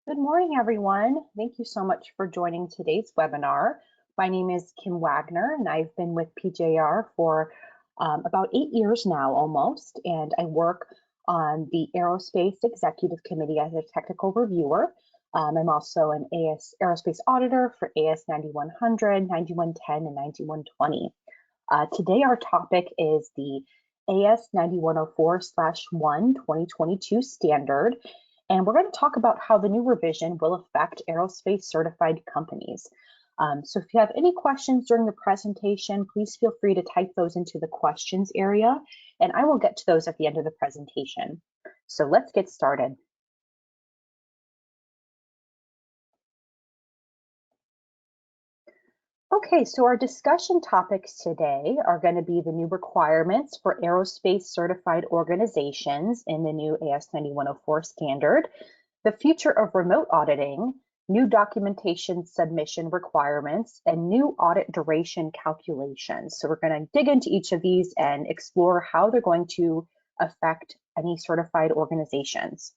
Good morning, everyone. Thank you so much for joining today's webinar. My name is Kim Wagner, and I've been with PJR for about 8 years now, almost, and I work on the Aerospace Executive Committee as a technical reviewer. I'm also an Aerospace auditor for AS9100, 9110, and 9120. Today, our topic is the AS9104/1 2022 standard, and we're going to talk about how the new revision will affect aerospace certified companies. So if you have any questions during the presentation, please feel free to type those into the questions area, and I will get to those at the end of the presentation. So let's get started. Okay, so our discussion topics today are going to be the new requirements for aerospace certified organizations in the new AS9104 standard, the future of remote auditing, new documentation submission requirements, and new audit duration calculations. So we're going to dig into each of these and explore how they're going to affect any certified organizations.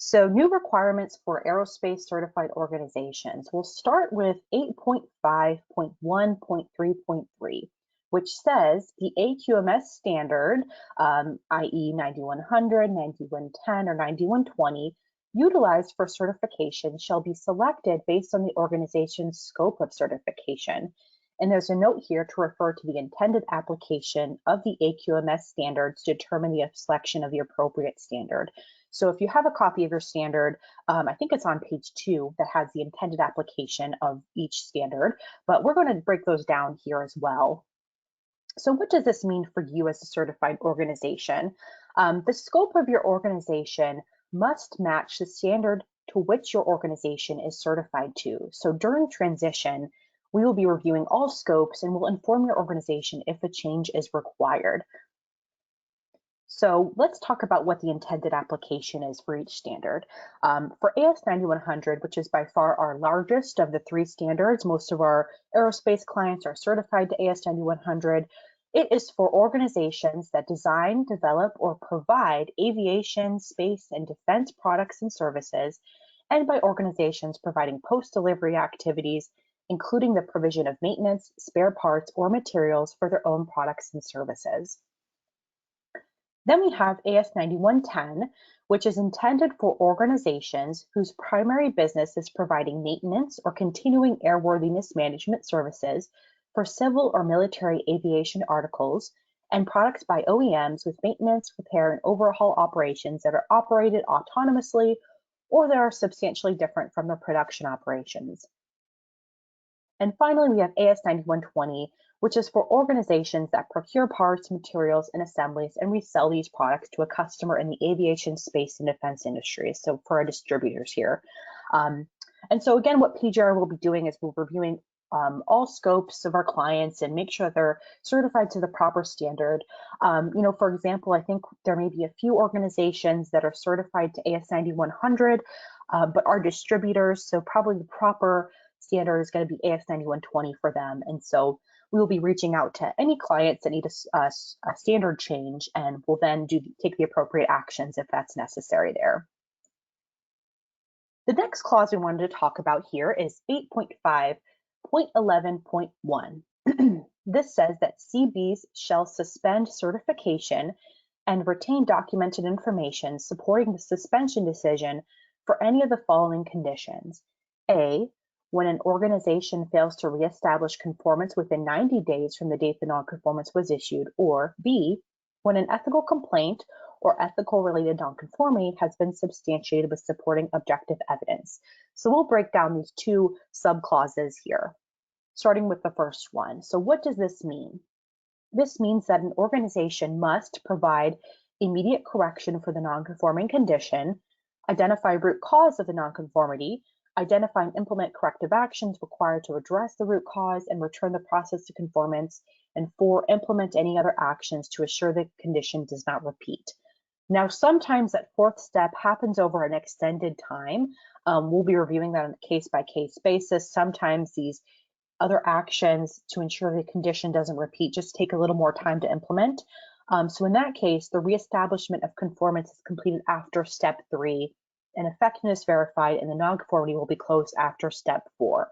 So new requirements for aerospace certified organizations. We'll start with 8.5.1.3.3, which says the AQMS standard, i.e. 9100, 9110, or 9120, utilized for certification shall be selected based on the organization's scope of certification. And there's a note here to refer to the intended application of the AQMS standards to determine the selection of the appropriate standard. So if you have a copy of your standard, I think it's on page 2 that has the intended application of each standard, but we're going to break those down here as well. So what does this mean for you as a certified organization? The scope of your organization must match the standard to which your organization is certified to. So during transition, we will be reviewing all scopes and will inform your organization if a change is required. So let's talk about what the intended application is for each standard. For AS9100, which is by far our largest of the 3 standards, most of our aerospace clients are certified to AS9100. It is for organizations that design, develop, or provide aviation, space, and defense products and services, and by organizations providing post-delivery activities, including the provision of maintenance, spare parts, or materials for their own products and services. Then we have AS9110, which is intended for organizations whose primary business is providing maintenance or continuing airworthiness management services for civil or military aviation articles and products by OEMs with maintenance, repair, and overhaul operations that are operated autonomously or that are substantially different from their production operations. And finally, we have AS9120, which is for organizations that procure parts, materials, and assemblies and resell these products to a customer in the aviation, space, and defense industries. So for our distributors here. And so again, what PJR will be doing is we're reviewing all scopes of our clients and make sure that they're certified to the proper standard. For example, I think there may be a few organizations that are certified to AS9100, but are distributors, so probably the proper standard is going to be AS9120 for them. And so we will be reaching out to any clients that need a standard change, and we'll then take the appropriate actions if that's necessary there. The next clause we wanted to talk about here is 8.5.11.1. This says that CBs shall suspend certification and retain documented information supporting the suspension decision for any of the following conditions. A, when an organization fails to reestablish conformance within 90 days from the date the nonconformance was issued, or B, when an ethical complaint or ethical related nonconformity has been substantiated with supporting objective evidence. So we'll break down these 2 subclauses here, starting with the first one. So what does this mean? This means that an organization must provide immediate correction for the nonconforming condition, identify root cause of the nonconformity, identify and implement corrective actions required to address the root cause and return the process to conformance, and 4, implement any other actions to assure the condition does not repeat. Now, sometimes that 4th step happens over an extended time. We'll be reviewing that on a case-by-case basis. Sometimes these other actions to ensure the condition doesn't repeat just take a little more time to implement. So in that case, the reestablishment of conformance is completed after step 3, and effectiveness verified, and the nonconformity will be closed after step 4.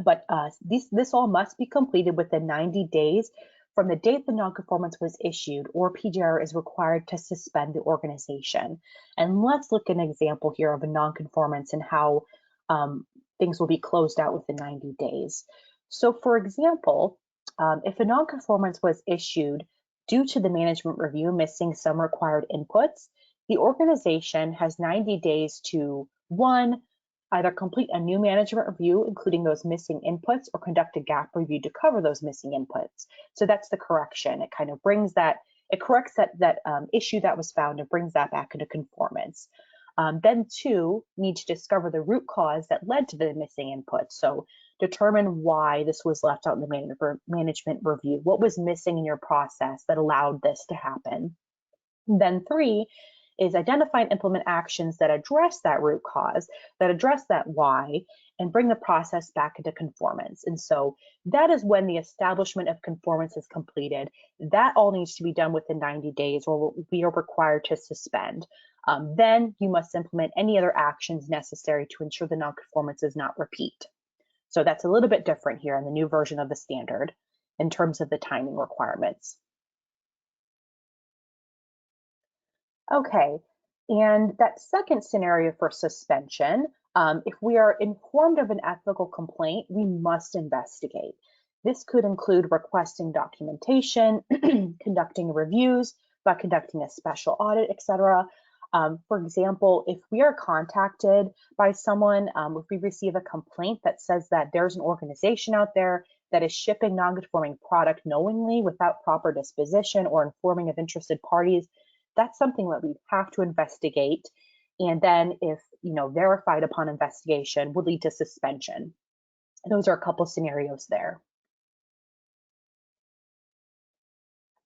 But this all must be completed within 90 days from the date the nonconformance was issued, or PGR is required to suspend the organization. And let's look at an example here of a nonconformance and how things will be closed out within 90 days. So for example, if a nonconformance was issued due to the management review missing some required inputs, the organization has 90 days to, 1, either complete a new management review, including those missing inputs, or conduct a gap review to cover those missing inputs. So that's the correction. It kind of brings that, it corrects that issue that was found and brings that back into conformance. Then 2, need to discover the root cause that led to the missing input. So determine why this was left out in the management review. What was missing in your process that allowed this to happen? Then 3 is identify and implement actions that address that root cause, that address that why, and bring the process back into conformance. And so that is when the establishment of conformance is completed. That all needs to be done within 90 days, or we are required to suspend. Then you must implement any other actions necessary to ensure the nonconformance does not repeat. So that's a little bit different here in the new version of the standard in terms of the timing requirements. Okay, and that second scenario for suspension, if we are informed of an ethical complaint, we must investigate. This could include requesting documentation, conducting reviews, by conducting a special audit, etc. For example, if we are contacted by someone, if we receive a complaint that says that there's an organization out there that is shipping non-conforming product knowingly without proper disposition or informing of interested parties, that's something that we have to investigate. And then if, verified upon investigation, would lead to suspension. Those are a couple scenarios there.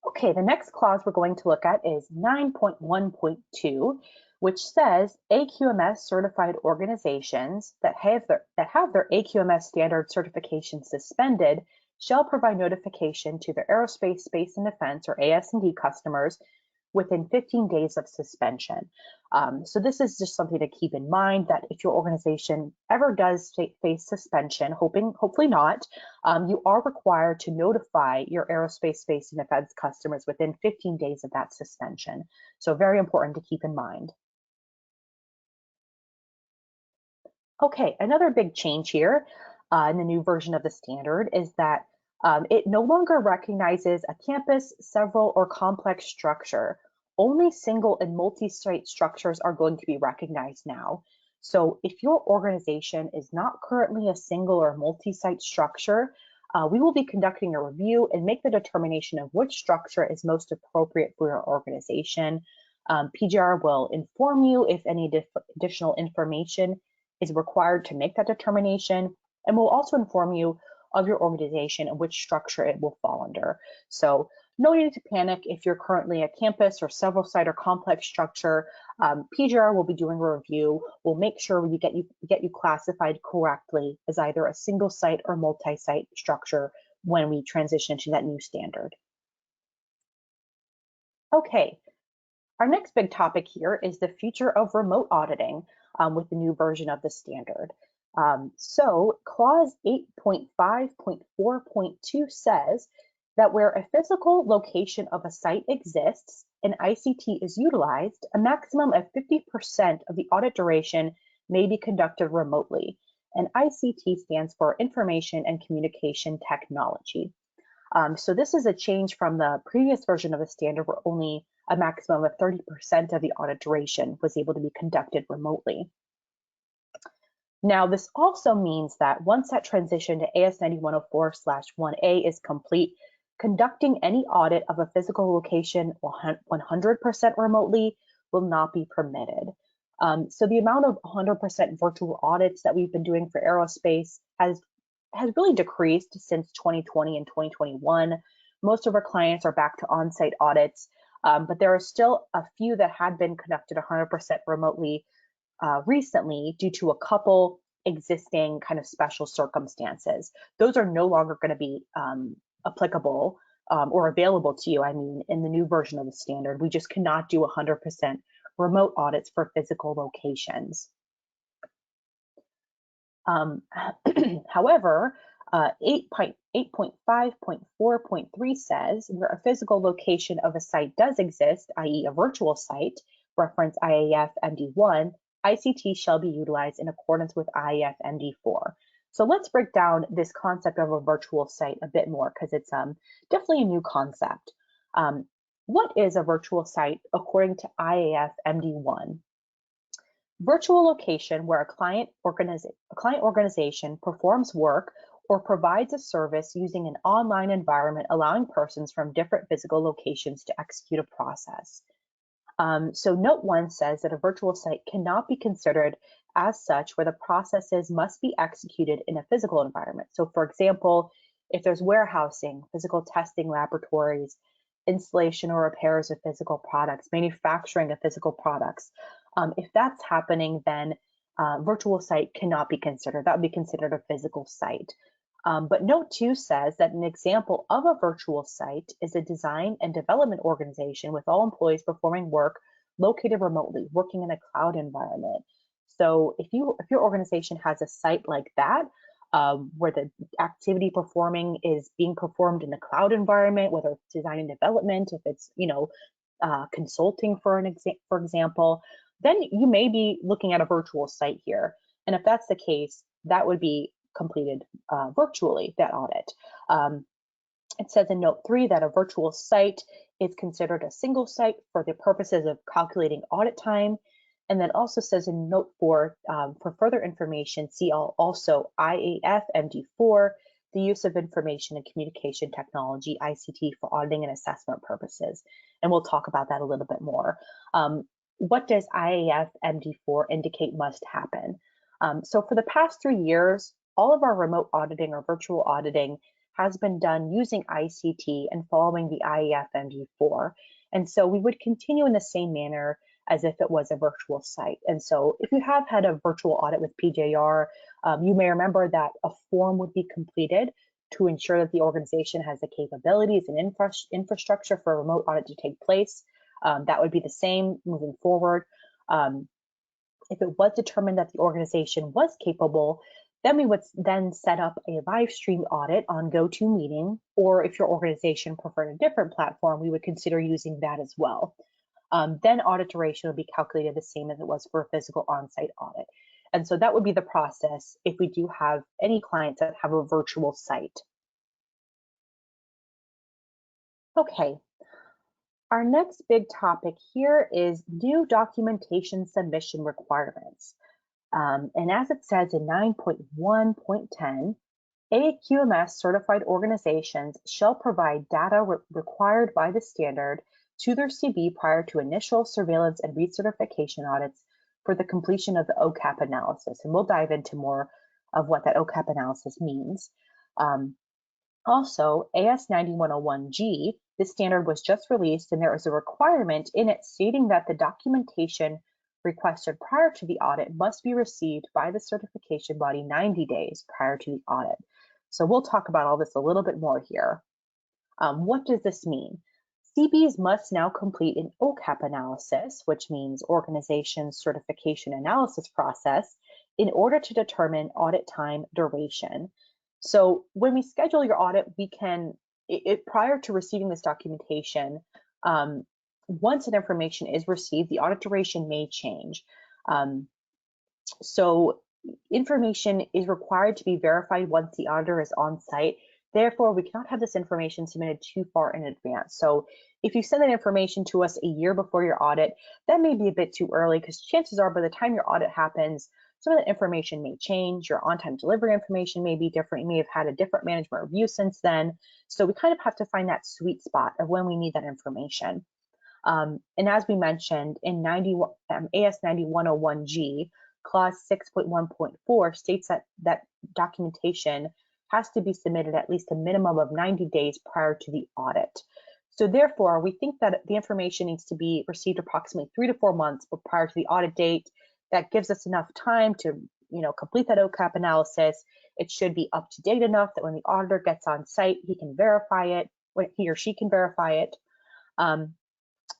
Okay, the next clause we're going to look at is 9.1.2, which says AQMS certified organizations that have their AQMS standard certification suspended shall provide notification to their aerospace, space and defense, or AS&D customers within 15 days of suspension. So this is just something to keep in mind, that if your organization ever does face suspension, hopefully not, you are required to notify your aerospace, space, and defense customers within 15 days of that suspension. So very important to keep in mind. Okay, another big change here in the new version of the standard is that it no longer recognizes a campus, several, or complex structure. Only single and multi-site structures are going to be recognized now. So if your organization is not currently a single or multi-site structure, we will be conducting a review and make the determination of which structure is most appropriate for your organization. PGR will inform you if any additional information is required to make that determination, and will also inform you of your organization and which structure it will fall under. So no need to panic if you're currently a campus or several site or complex structure. PGR will be doing a review. We'll make sure we get you classified correctly as either a single site or multi-site structure when we transition to that new standard. Okay, our next big topic here is the future of remote auditing with the new version of the standard. So clause 8.5.4.2 says that where a physical location of a site exists and ICT is utilized, a maximum of 50% of the audit duration may be conducted remotely. And ICT stands for Information and Communication Technology. So this is a change from the previous version of the standard where only a maximum of 30% of the audit duration was able to be conducted remotely. Now, this also means that once that transition to AS9104/1A is complete, conducting any audit of a physical location 100% remotely will not be permitted. So the amount of 100% virtual audits that we've been doing for aerospace has really decreased since 2020 and 2021. Most of our clients are back to on-site audits, but there are still a few that had been conducted 100% remotely recently due to a couple existing kind of special circumstances. Those are no longer going to be applicable or available to you, in the new version of the standard. We just cannot do 100% remote audits for physical locations. However, 8.5.4.3 says where a physical location of a site does exist, i.e. a virtual site, reference IAF MD1, ICT shall be utilized in accordance with IAF MD4. So let's break down this concept of a virtual site a bit more because it's definitely a new concept. What is a virtual site according to IAF MD1? Virtual location where a client organization performs work or provides a service using an online environment allowing persons from different physical locations to execute a process. So note 1 says that a virtual site cannot be considered as such where the processes must be executed in a physical environment. So for example, if there's warehousing, physical testing laboratories, installation or repairs of physical products, manufacturing of physical products, if that's happening, then virtual site cannot be considered. That would be considered a physical site. But note 2 says that an example of a virtual site is a design and development organization with all employees performing work located remotely, working in a cloud environment. So if your organization has a site like that, where the activity performing is being performed in the cloud environment, whether it's design and development, if it's consulting for example, then you may be looking at a virtual site here. And if that's the case, that would be completed virtually, that audit. It says in note 3 that a virtual site is considered a single site for the purposes of calculating audit time. And then also says in note 4, for further information, see also IAF MD4, the use of information and communication technology, ICT, for auditing and assessment purposes. And we'll talk about that a little bit more. What does IAF MD4 indicate must happen? So for the past 3 years, all of our remote auditing or virtual auditing has been done using ICT and following the IAF MD4. And so we would continue in the same manner as if it was a virtual site. And so if you have had a virtual audit with PJR, you may remember that a form would be completed to ensure that the organization has the capabilities and infrastructure for a remote audit to take place. That would be the same moving forward. If it was determined that the organization was capable, then we would then set up a live stream audit on GoToMeeting, or if your organization preferred a different platform, we would consider using that as well. Then audit duration would be calculated the same as it was for a physical on-site audit. And so that would be the process if we do have any clients that have a virtual site. Okay, our next big topic here is new documentation submission requirements. And as it says in 9.1.10, AQMS certified organizations shall provide data required by the standard to their CB prior to initial surveillance and recertification audits for the completion of the OCAP analysis. And we'll dive into more of what that OCAP analysis means. Also, AS9101G, this standard was just released, and there is a requirement in it stating that the documentation requested prior to the audit must be received by the certification body 90 days prior to the audit. So we'll talk about all this a little bit more here. What does this mean? CBs must now complete an OCAP analysis, which means Organization Certification Analysis Process, in order to determine audit time duration. So when we schedule your audit, we can, prior to receiving this documentation, once that information is received, the audit duration may change. So information is required to be verified once the auditor is on site. Therefore, we cannot have this information submitted too far in advance. So if you send that information to us a year before your audit, that may be a bit too early because chances are by the time your audit happens, some of that information may change. Your on-time delivery information may be different. You may have had a different management review since then. So we kind of have to find that sweet spot of when we need that information. And as we mentioned in AS9101G, clause 6.1.4 states that documentation has to be submitted at least a minimum of 90 days prior to the audit. So therefore, we think that the information needs to be received approximately 3 to 4 months prior to the audit date. That gives us enough time to complete that OCAP analysis. It should be up to date enough that when the auditor gets on site, he can verify it, he or she can verify it.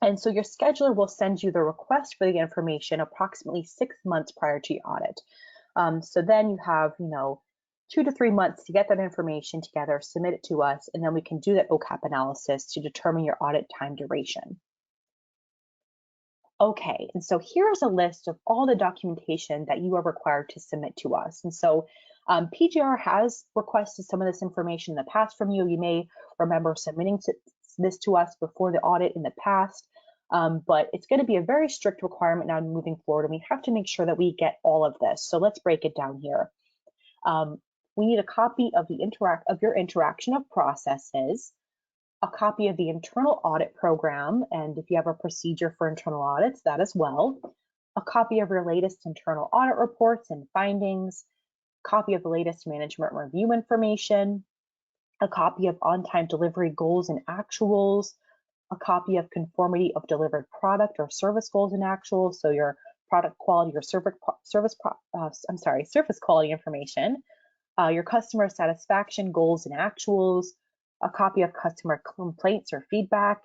And so your scheduler will send you the request for the information approximately 6 months prior to your audit. So then you have, 2 to 3 months to get that information together, submit it to us, and then we can do that OCAP analysis to determine your audit time duration. Okay, and so here's a list of all the documentation that you are required to submit to us. And so PGR has requested some of this information in the past from you. You may remember submitting this to us before the audit in the past, but it's going to be a very strict requirement now moving forward, and we have to make sure that we get all of this. So let's break it down here. We need a copy of your interaction of processes, a copy of the internal audit program, and if you have a procedure for internal audits, that as well, a copy of your latest internal audit reports and findings, a copy of the latest management review information, a copy of on-time delivery goals and actuals, a copy of conformity of delivered product or service goals and actuals, so your product quality or surface quality information, your customer satisfaction goals and actuals, a copy of customer complaints or feedback,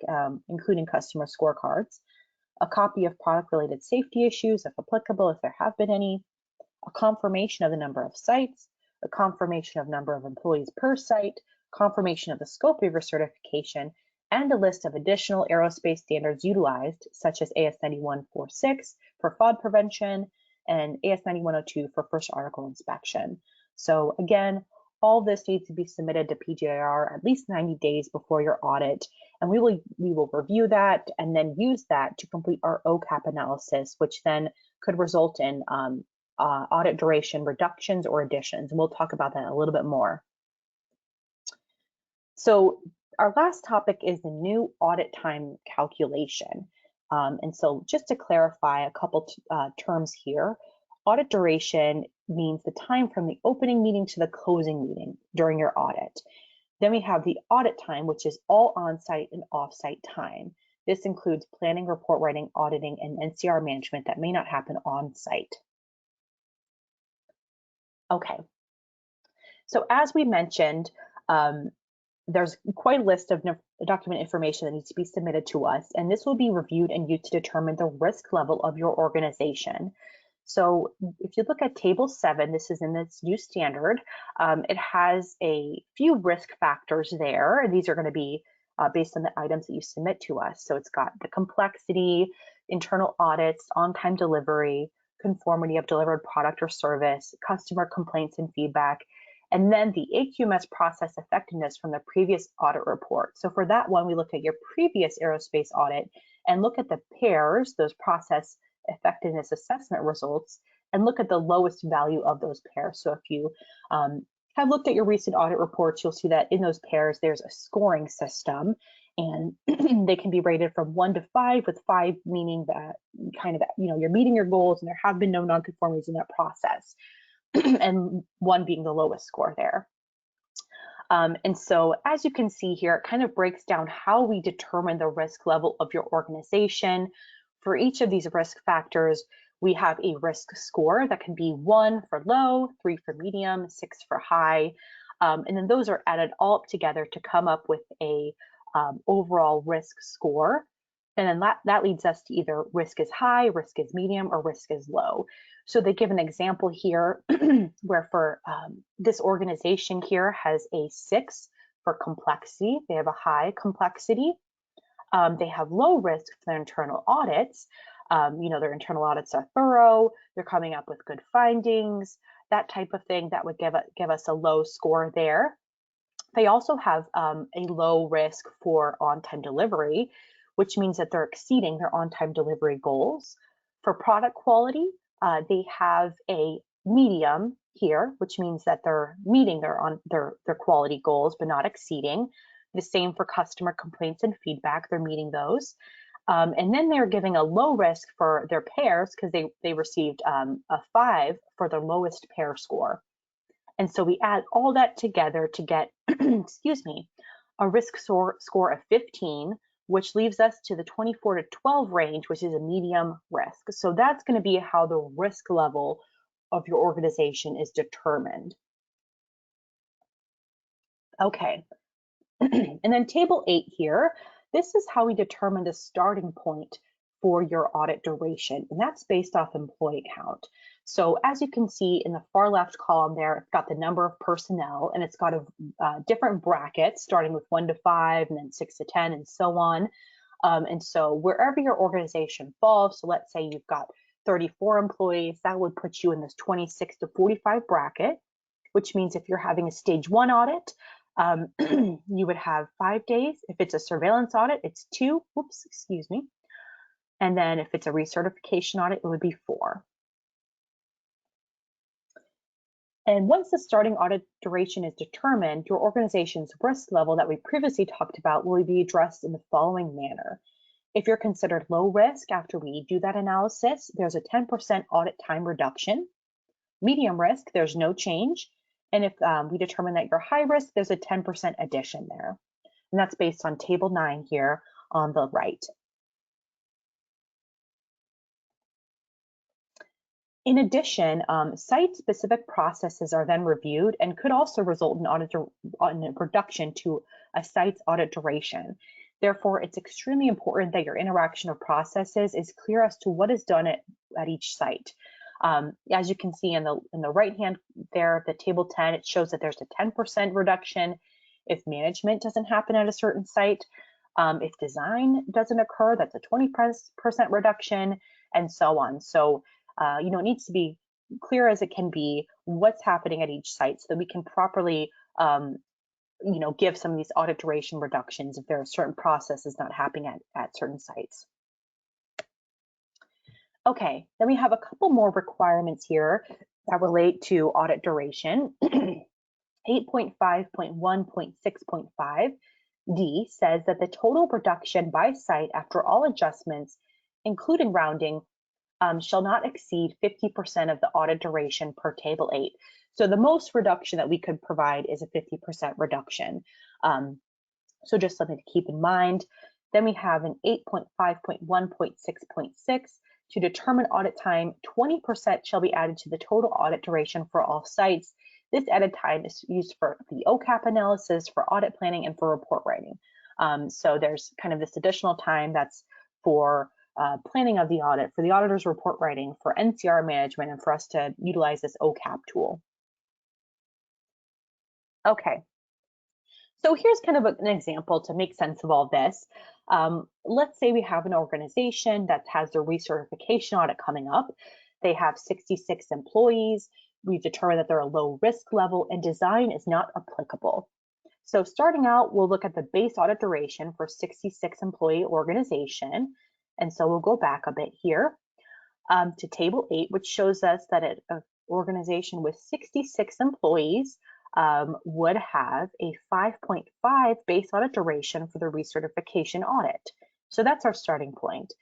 including customer scorecards, a copy of product-related safety issues, if applicable, if there have been any, a confirmation of the number of sites, a confirmation of number of employees per site, confirmation of the scope of your certification, and a list of additional aerospace standards utilized, such as AS9146 for fraud prevention and AS9102 for first article inspection. So again, all this needs to be submitted to PGR at least 90 days before your audit, and we will review that and then use that to complete our OCAP analysis, which then could result in audit duration reductions or additions, and we'll talk about that a little bit more. So our last topic is the new audit time calculation. And so just to clarify a couple terms here, audit duration means the time from the opening meeting to the closing meeting during your audit. Then we have the audit time, which is all on-site and off-site time. This includes planning, report writing, auditing, and NCR management that may not happen on-site. Okay, so as we mentioned, there's quite a list of document information that needs to be submitted to us, and this will be reviewed and used to determine the risk level of your organization. So if you look at table 7, this is in this new standard, it has a few risk factors there, and these are going to be based on the items that you submit to us. So it's got the complexity, internal audits, on-time delivery, conformity of delivered product or service, customer complaints and feedback, and then the AQMS process effectiveness from the previous audit report. So for that one, we looked at your previous aerospace audit and look at the pairs, those process effectiveness assessment results, and look at the lowest value of those pairs. So if you have looked at your recent audit reports, you'll see that in those pairs, there's a scoring system, and they can be rated from 1 to 5, with 5 meaning that you're meeting your goals and there have been no nonconformities in that process, and 1 being the lowest score there. And so as you can see here, it kind of breaks down how we determine the risk level of your organization. For each of these risk factors, we have a risk score that can be 1 for low, 3 for medium, 6 for high, and then those are added all up together to come up with a overall risk score. And then that leads us to either risk is high, risk is medium, or risk is low. So they give an example here where for this organization here has a 6 for complexity. They have a high complexity. They have low risk for their internal audits. Their internal audits are thorough. They're coming up with good findings, that type of thing. That would give us a low score there. They also have a low risk for on-time delivery, which means that they're exceeding their on-time delivery goals. For product quality, they have a medium here, which means that they're meeting their quality goals, but not exceeding. The same for customer complaints and feedback, they're meeting those. And then they're giving a low risk for their pairs because they received a 5 for their lowest pair score. And so we add all that together to get, excuse me, a risk score of 15, which leaves us to the 24 to 12 range, which is a medium risk. So that's going to be how the risk level of your organization is determined. Okay. And then table 8 here, this is how we determine the starting point for your audit duration, and that's based off employee count. So as you can see in the far left column there, it's got the number of personnel, and it's got different brackets starting with 1 to 5 and then 6 to 10 and so on. And so wherever your organization falls, so let's say you've got 34 employees, that would put you in this 26 to 45 bracket, which means if you're having a stage 1 audit, you would have 5 days. If it's a surveillance audit, it's 2. Whoops, excuse me. And then if it's a recertification audit, it would be 4. And once the starting audit duration is determined, your organization's risk level that we previously talked about will be addressed in the following manner. If you're considered low risk after we do that analysis, there's a 10% audit time reduction. Medium risk, there's no change. And if we determine that you're high risk, there's a 10% addition there. And that's based on table 9 here on the right. In addition, site-specific processes are then reviewed and could also result in a reduction to a site's audit duration. Therefore, it's extremely important that your interaction of processes is clear as to what is done at each site. As you can see in the right hand there, the table 10, it shows that there's a 10% reduction if management doesn't happen at a certain site. If design doesn't occur, that's a 20% reduction, and so on. So it needs to be clear as it can be what's happening at each site so that we can properly give some of these audit duration reductions if there are certain processes not happening at certain sites. Okay, then we have a couple more requirements here that relate to audit duration. 8.5.1.6.5D says that the total reduction by site after all adjustments, including rounding, shall not exceed 50% of the audit duration per table 8. So the most reduction that we could provide is a 50% reduction. So just something to keep in mind. Then we have an 8.5.1.6.6. To determine audit time, 20% shall be added to the total audit duration for all sites. This added time is used for the OCAP analysis, for audit planning, and for report writing. So there's kind of this additional time that's for planning of the audit, for the auditor's report writing, for NCR management, and for us to utilize this OCAP tool. Okay, so here's kind of an example to make sense of all this. Let's say we have an organization that has their recertification audit coming up. They have 66 employees. We've determined that they're a low risk level and design is not applicable. So starting out, we'll look at the base audit duration for 66 employee organization. And so we'll go back a bit here to table 8, which shows us that an organization with 66 employees would have a 5.5 base audit duration for the recertification audit. So that's our starting point.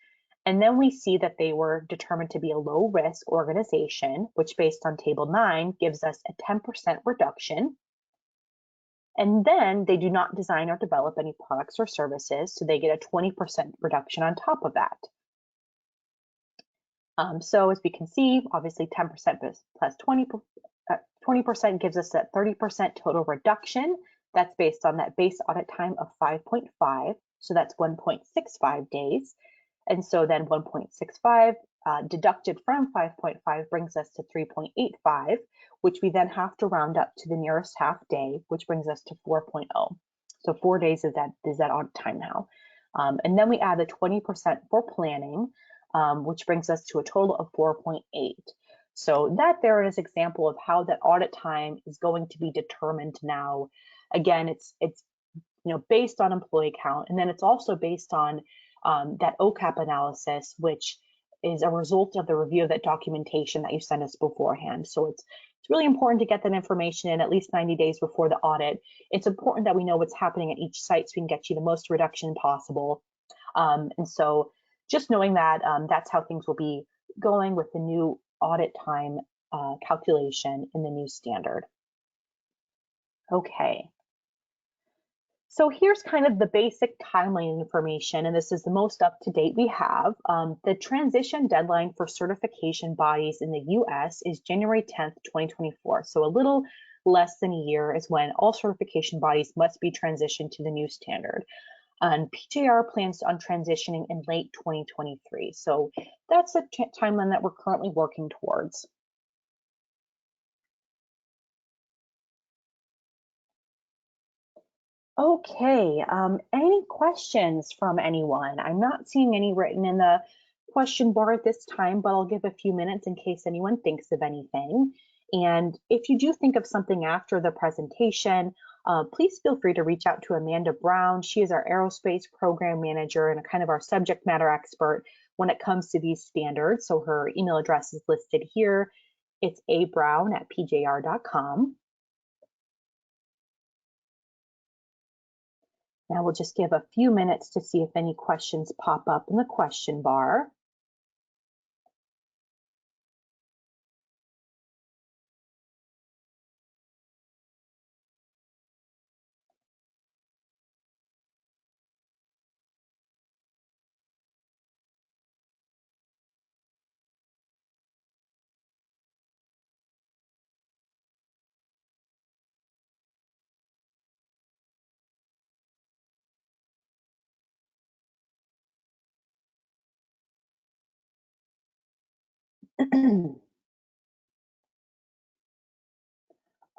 And then we see that they were determined to be a low risk organization, which based on table 9 gives us a 10% reduction. And then they do not design or develop any products or services, so they get a 20% reduction on top of that. So as we can see, obviously 10% plus 20% gives us that 30% total reduction. That's based on that base audit time of 5.5, so that's 1.65 days. And so then 1.65 deducted from 5.5 brings us to 3.85, which we then have to round up to the nearest half day, which brings us to 4.0. So 4 days is that audit time now. And then we add the 20% for planning, which brings us to a total of 4.8. So that there is an example of how that audit time is going to be determined now. Again, it's based on employee count, and then it's also based on that OCAP analysis, which is a result of the review of that documentation that you sent us beforehand. So it's really important to get that information in at least 90 days before the audit. It's important that we know what's happening at each site so we can get you the most reduction possible. And so just knowing that that's how things will be going with the new audit time calculation in the new standard. Okay. So here's kind of the basic timeline information, and this is the most up-to-date we have. The transition deadline for certification bodies in the US is January 10th, 2024. So a little less than a year is when all certification bodies must be transitioned to the new standard. And PJR plans on transitioning in late 2023. So that's a timeline that we're currently working towards. Okay, any questions from anyone? I'm not seeing any written in the question bar at this time, but I'll give a few minutes in case anyone thinks of anything. And if you do think of something after the presentation, please feel free to reach out to Amanda Brown. She is our Aerospace Program Manager and kind of our subject matter expert when it comes to these standards. So her email address is listed here. It's abrown@pjr.com. Now we'll just give a few minutes to see if any questions pop up in the question bar.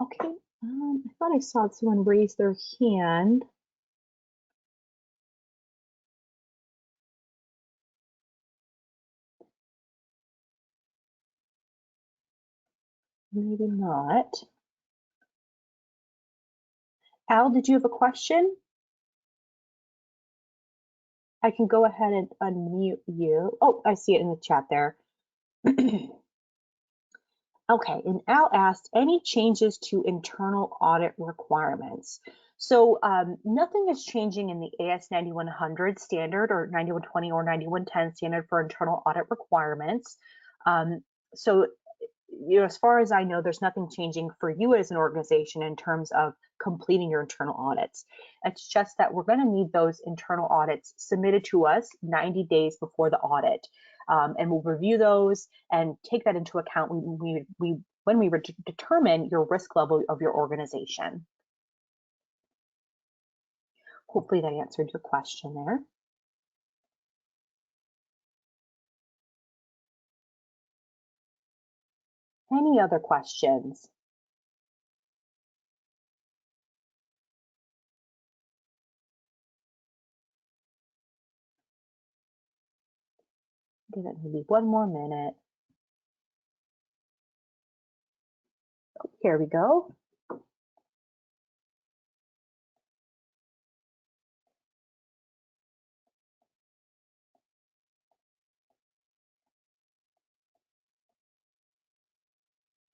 Okay, I thought I saw someone raise their hand. Maybe not. Al, did you have a question? I can go ahead and unmute you. Oh, I see it in the chat there. Okay, and Al asked, any changes to internal audit requirements? So nothing is changing in the AS9100 standard or 9120 or 9110 standard for internal audit requirements. So, you know, as far as I know, there's nothing changing for you as an organization in terms of completing your internal audits. It's just that we're going to need those internal audits submitted to us 90 days before the audit. And we'll review those and take that into account when we determine your risk level of your organization. Hopefully that answered your question there. Any other questions? Give it maybe one more minute. Oh, here we go.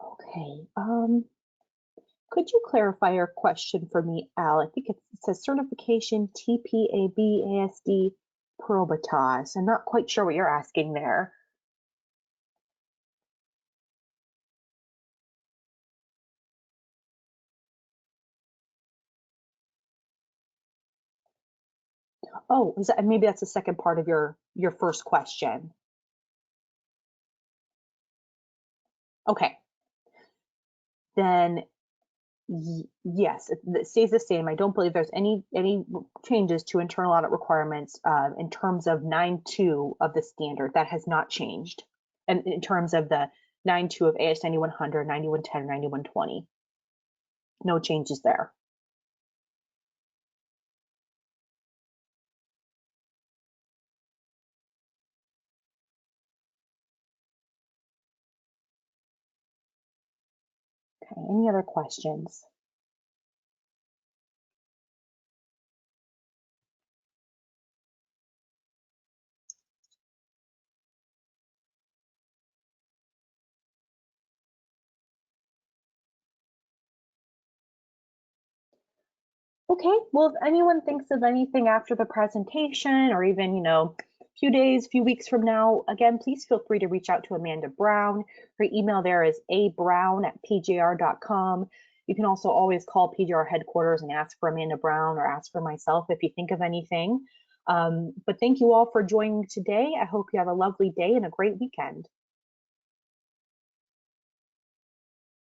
Okay, could you clarify your question for me, Al? I think it says certification TPAB ASD Probitas. I'm not quite sure what you're asking there. Oh, maybe that's the second part of your first question. Okay. Then yes, it stays the same. I don't believe there's any changes to internal audit requirements in terms of 9.2 of the standard. That has not changed. And in terms of the 9.2 of AS9100, 9110, 9120. No changes there. Okay, any other questions? Okay, well, if anyone thinks of anything after the presentation or even, you know, a few days, few weeks from now, again, please feel free to reach out to Amanda Brown. Her email there is abrown@pjr.com. You can also always call PJR headquarters and ask for Amanda Brown or ask for myself if you think of anything. But thank you all for joining today. I hope you have a lovely day and a great weekend.